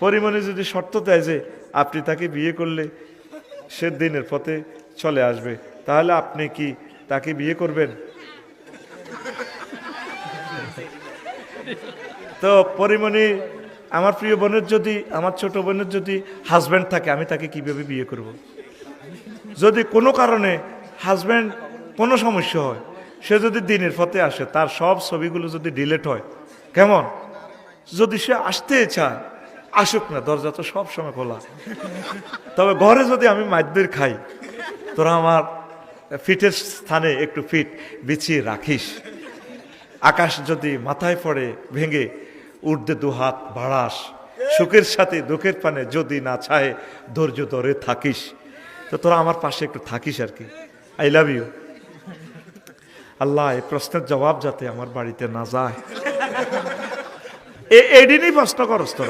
পরিমণি যদি শর্ত দেয় যে আপনি তাকে বিয়ে করলে সে দিনের পথে চলে আসবে, তাহলে আপনি কি তাকে বিয়ে করবেন? তো পরিমণি, আমার প্রিয় বোনের যদি, আমার ছোট বোনের যদি হাজব্যান্ড থাকে, আমি তাকে কিভাবে বিয়ে করব? যদি কোনো কারণে হাজব্যান্ড কোনো সমস্যা হয়, সে যদি দিনের পথে আসে, তার সব ছবিগুলো যদি ডিলেট হয়, কেমন? যদি সে আসতে চায় আসুক না, দরজা তো সব সময় খোলা। তবে ঘরে যদি আমি মাইদ্যের খাই, তোরা আমার ফিটের স্থানে একটু ফিট বিছিয়ে রাখিস। আকাশ যদি মাথায় পড়ে ভেঙে ঊর্ধ্বে দুহাত বাড়াস, সুখের সাথে দুঃখের পানে যদি না চায় ধৈর্য ধরে থাকিস। তো তোরা আমার পাশে একটু থাকিস আর কি। I love you. আল্লাহ, এই প্রশ্নের জবাব যাতে আমার বাড়িতে না যায়, এদিনই প্রশ্ন করস তোরা।